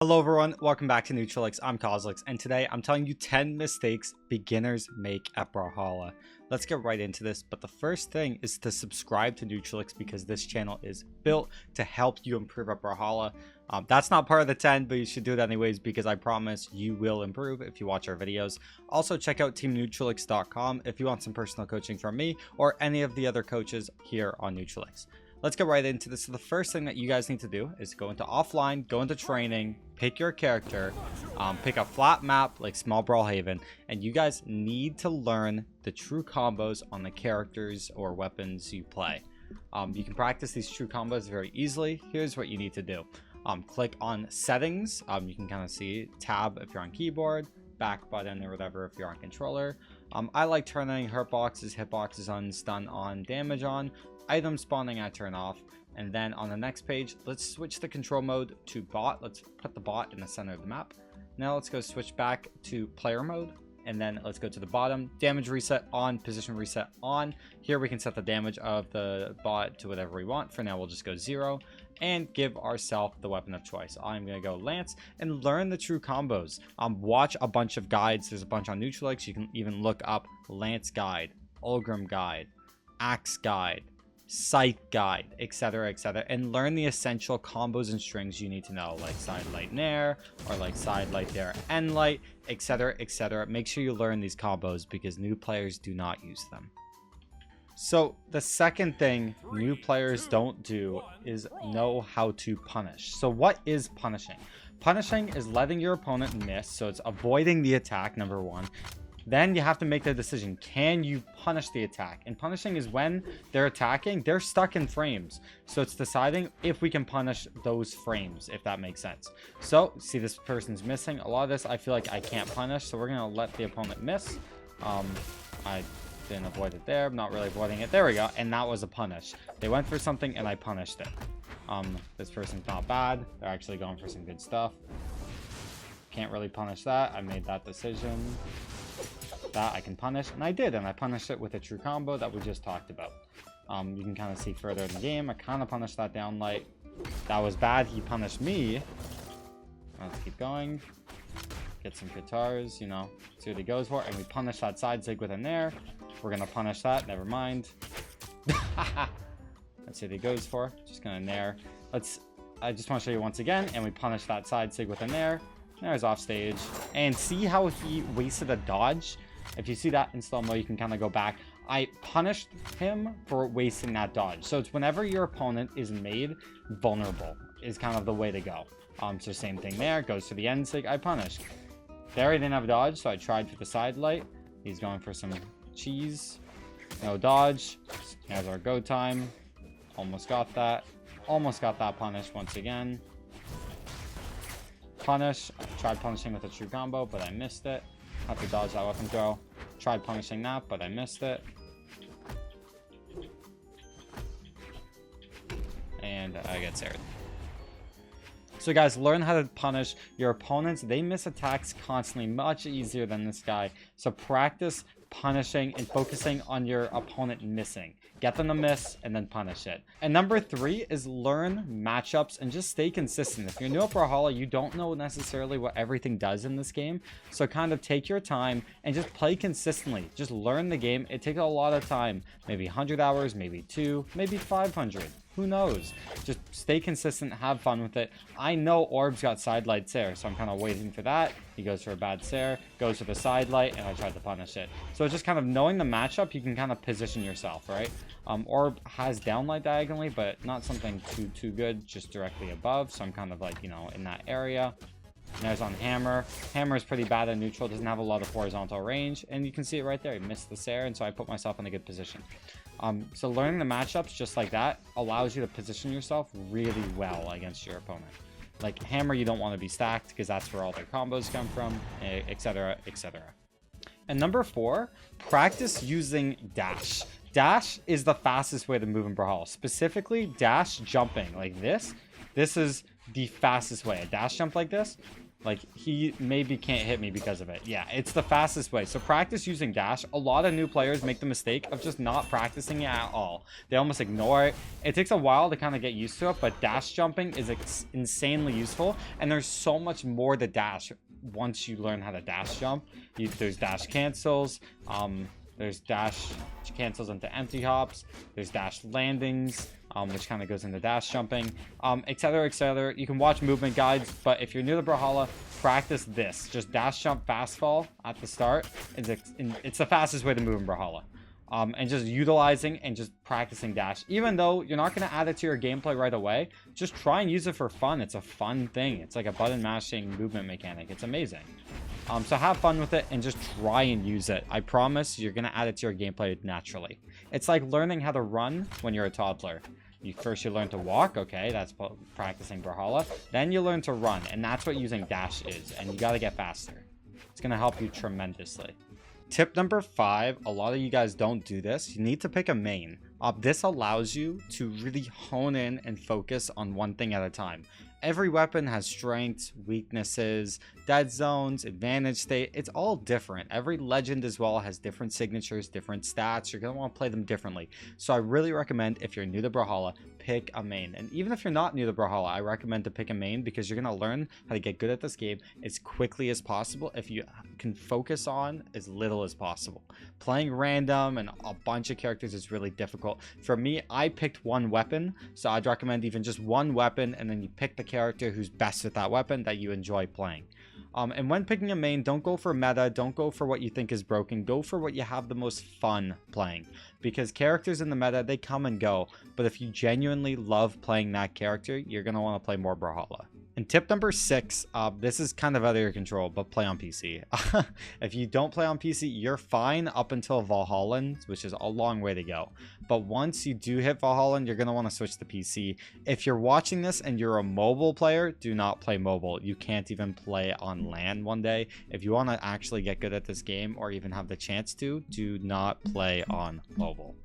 Hello everyone, welcome back to cosolix. I'm cosolix, and today I'm telling you 10 mistakes beginners make at Brawlhalla. Let's get right into this, but the first thing is to subscribe to cosolix because this channel is built to help you improve at Brawlhalla. That's not part of the 10, but you should do it anyways because I promise you will improve if you watch our videos. Also, check out teamcosolix.com if you want some personal coaching from me or any of the other coaches here on cosolix. Let's get right into this. So the first thing that you guys need to do is go into offline, go into training, pick your character, pick a flat map like small Brawlhaven, and you guys need to learn the true combos on the characters or weapons you play. You can practice these true combos very easily. Here's what you need to do. Click on settings. You can kind of see tab if you're on keyboard, back button or whatever if you're on controller. I like turning hitboxes on, stun on, damage on. Item spawning I turn off, and then on the next page let's switch the control mode to bot. Let's put the bot in the center of the map. Now let's go switch back to player mode, and then let's go to the bottom. Damage reset on, position reset on. Here we can set the damage of the bot to whatever we want. For now we'll just go 0 and give ourselves the weapon of choice. I'm gonna go Lance and learn the true combos. Watch a bunch of guides. There's a bunch on cosolix. You can even look up Lance guide, Ulgrim guide, Axe guide, Scythe guide, etc, and learn the essential combos and strings you need to know, like side light nair or like side light there end light, etc. Make sure you learn these combos because new players do not use them. So the second thing new players don't do is know how to punish. So what is punishing? Punishing is letting your opponent miss, so it's avoiding the attack, number one. Then you have to make the decision, can you punish the attack? And punishing is when they're attacking, they're stuck in frames. So it's deciding if we can punish those frames, if that makes sense. So, see, this person's missing. A lot of this, I feel like I can't punish, so we're going to let the opponent miss. I didn't avoid it there. I'm not really avoiding it. There we go. And that was a punish. They went for something, and I punished it. This person's not bad. They're actually going for some good stuff. Can't really punish that. I made that decision. That I can punish, and I did, and I punished it with a true combo that we just talked about. You can kind of see further in the game. I kind of punished that down light. That was bad. He punished me. Let's keep going. Get some guitars, you know, see what he goes for, and we punish that side zig with a nair. We're gonna punish that. Never mind. Let's see what he goes for. Just gonna nair. I just want to show you once again, and we punish that side zig with a nair. Nair's off stage, and see how he wasted a dodge. If you see that in slow-mo, you can kind of go back. I punished him for wasting that dodge. So it's whenever your opponent is made vulnerable is kind of the way to go. So same thing there. Goes to the end sig. I punished. There he didn't have dodge, so I tried for the side light. He's going for some cheese. No dodge. Here's our go time. Almost got that. Almost got that punished once again. Punish. I tried punishing with a true combo, but I missed it. Have to dodge that weapon throw. Tried punishing that, but I missed it. And I get Sarah. So guys, learn how to punish your opponents. They miss attacks constantly, much easier than this guy. So practice punishing and focusing on your opponent missing. Get them to miss and then punish it. And number 3 is learn matchups and just stay consistent. If you're new at Brawlhalla, you don't know necessarily what everything does in this game. So kind of take your time and just play consistently. Just learn the game. It takes a lot of time. Maybe 100 hours, maybe 2, maybe 500. Who knows? Just stay consistent, have fun with it. I know Orb's got side light Sair, so I'm kind of waiting for that. He goes for a bad Sair, goes for the side light, and I tried to punish it. So just kind of knowing the matchup, you can kind of position yourself, right? Orb has downlight diagonally, but not something too good, just directly above. So I'm kind of like, you know, in that area. And there's on Hammer. Hammer is pretty bad at neutral, doesn't have a lot of horizontal range, and you can see it right there. He missed the Sair, and so I put myself in a good position. So learning the matchups just like that allows you to position yourself really well against your opponent. Like Hammer, you don't want to be stacked because that's where all their combos come from, etc. And number 4, practice using dash. Dash is the fastest way to move in Brawlhalla. Specifically, dash jumping like this. This is the fastest way. A dash jump like this Like, he maybe can't hit me because of it. Yeah, it's the fastest way. So practice using dash. A lot of new players make the mistake of just not practicing it at all. They almost ignore it. It takes a while to kind of get used to it, but dash jumping is insanely useful. And there's so much more to dash once you learn how to dash jump. There's dash cancels. There's dash cancels into empty hops. There's dash landings, which kind of goes into dash jumping, etc, etc. You can watch movement guides, but if you're new to Brawlhalla, practice this. Just dash jump fast fall at the start. It's the fastest way to move in Brawlhalla. And just utilizing and just practicing dash. Even though you're not going to add it to your gameplay right away, just try and use it for fun. It's a fun thing. It's like a button mashing movement mechanic. It's amazing. So have fun with it and just try and use it. I promise you're going to add it to your gameplay naturally. It's like learning how to run when you're a toddler. First you learn to walk, okay, that's practicing Brawlhalla. Then you learn to run, and that's what using dash is, and you got to get faster. It's going to help you tremendously. Tip number 5, a lot of you guys don't do this. You need to pick a main. This allows you to really hone in and focus on one thing at a time. Every weapon has strengths, weaknesses, dead zones, advantage state. It's all different. Every legend as well has different signatures, different stats. You're going to want to play them differently. So I really recommend, if you're new to Brawlhalla, pick a main. And even if you're not new to Brawlhalla, I recommend to pick a main because you're going to learn how to get good at this game as quickly as possible if you can focus on as little as possible. Playing random and a bunch of characters is really difficult. For me, I picked one weapon, so I'd recommend even just one weapon, and then you pick the character who's best with that weapon that you enjoy playing. And when picking a main, don't go for meta, don't go for what you think is broken, go for what you have the most fun playing. Because characters in the meta, they come and go, but if you genuinely love playing that character, you're going to want to play more Brawlhalla. And tip number 6, this is kind of out of your control, but play on PC. If you don't play on PC, you're fine up until Valhalla, which is a long way to go. But once you do hit Valhalla, you're going to want to switch to PC. If you're watching this and you're a mobile player, do not play mobile. You can't even play on LAN one day. If you want to actually get good at this game or even have the chance to, do not play on mobile.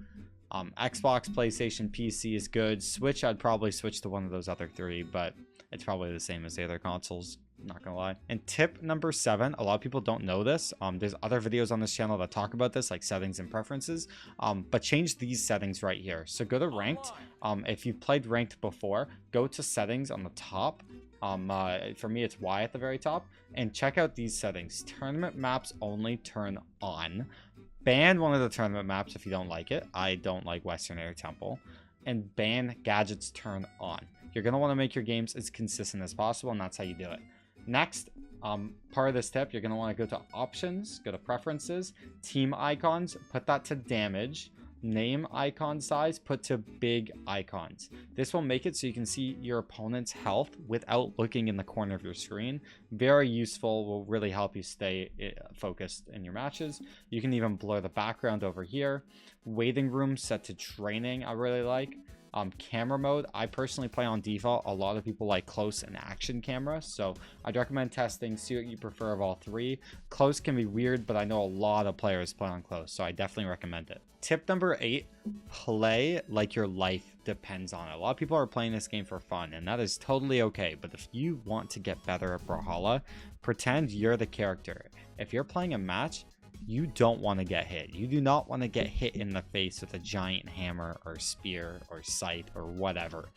Xbox, PlayStation, PC is good. Switch, I'd probably switch to one of those other 3, but it's probably the same as the other consoles, not gonna lie. And tip number 7, a lot of people don't know this. There's other videos on this channel that talk about this, like settings and preferences, but change these settings right here. So go to ranked. If you've played ranked before, go to settings on the top. For me, it's Y at the very top, and check out these settings. Tournament maps only, turn on. Ban one of the tournament maps if you don't like it. I don't like Western Air Temple. And ban gadgets, turn on. You're going to want to make your games as consistent as possible, and that's how you do it. Next, part of this tip, you're going to want to go to options, go to preferences, team icons, put that to damage, name icon size, put to big icons. This will make it so you can see your opponent's health without looking in the corner of your screen. Very useful, will really help you stay focused in your matches. You can even blur the background over here. Waiting room set to training, I really like. Camera mode, I personally play on default. A lot of people like close and action camera, so I'd recommend testing, see what you prefer of all 3. Close can be weird, but I know a lot of players play on close, so I definitely recommend it. Tip number 8, play like your life depends on it. A lot of people are playing this game for fun, and that is totally okay, but if you want to get better at Brawlhalla, pretend you're the character. If you're playing a match, you don't want to get hit. You do not want to get hit in the face with a giant hammer or spear or scythe or whatever.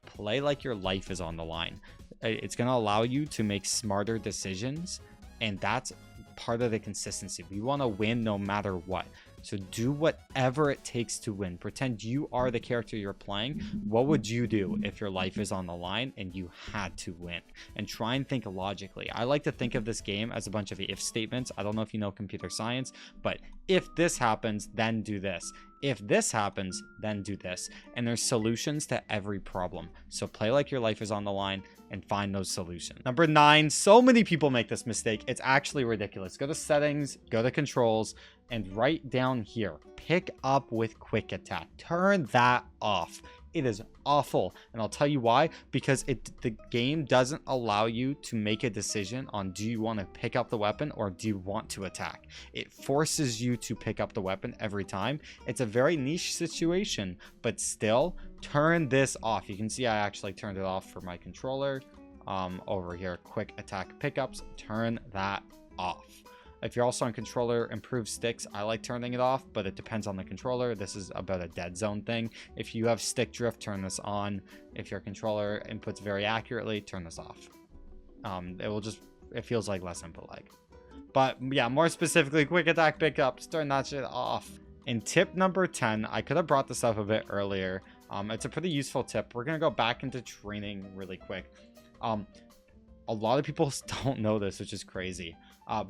Play like your life is on the line. It's going to allow you to make smarter decisions, and that's part of the consistency. We want to win no matter what. So do whatever it takes to win. Pretend you are the character you're playing. What would you do if your life is on the line and you had to win? And try and think logically. I like to think of this game as a bunch of if statements. I don't know if you know computer science, but if this happens, then do this. If this happens, then do this. And there's solutions to every problem. So play like your life is on the line and find those solutions. Number 9, so many people make this mistake. It's actually ridiculous. Go to settings, go to controls, and right down here, pick up with quick attack. Turn that off. It is awful, and I'll tell you why. Because the game doesn't allow you to make a decision on, do you want to pick up the weapon or do you want to attack? It forces you to pick up the weapon every time. It's a very niche situation, but still, turn this off. You can see I actually turned it off for my controller. over here, quick attack pickups, turn that off. If you're also on controller improved sticks, I like turning it off, but it depends on the controller. This is about a dead zone thing. If you have stick drift, turn this on. If your controller inputs very accurately, turn this off. It feels like less input lag. But yeah, more specifically, quick attack pickups, turn that shit off. In tip number 10, I could have brought this up a bit earlier. It's a pretty useful tip. We're going to go back into training really quick. A lot of people don't know this, which is crazy.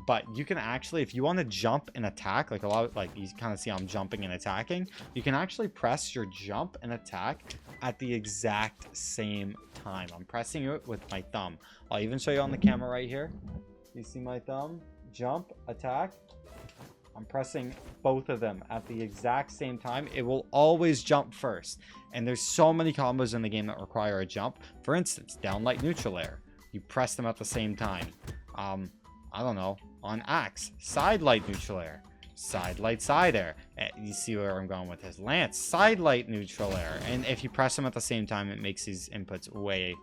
But you can actually, if you want to jump and attack, like you kind of see I'm jumping and attacking, you can actually press your jump and attack at the exact same time. I'm pressing it with my thumb. I'll even show you on the camera right here. You see my thumb? Jump, attack. I'm pressing both of them at the exact same time. It will always jump first. And there's so many combos in the game that require a jump. For instance, down light neutral air. You press them at the same time. I don't know, on axe, side light neutral air, side light side air. You see where I'm going with this. Lance, side light neutral air. And if you press them at the same time, it makes these inputs way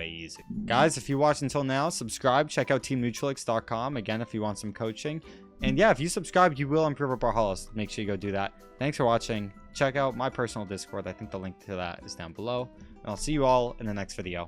easy. Guys, if you watched until now, subscribe, check out teamneutralix.com again if you want some coaching. And yeah, if you subscribe, you will improve at Brawlhalla, so make sure you go do that. Thanks for watching. Check out my personal Discord. I think the link to that is down below. And I'll see you all in the next video.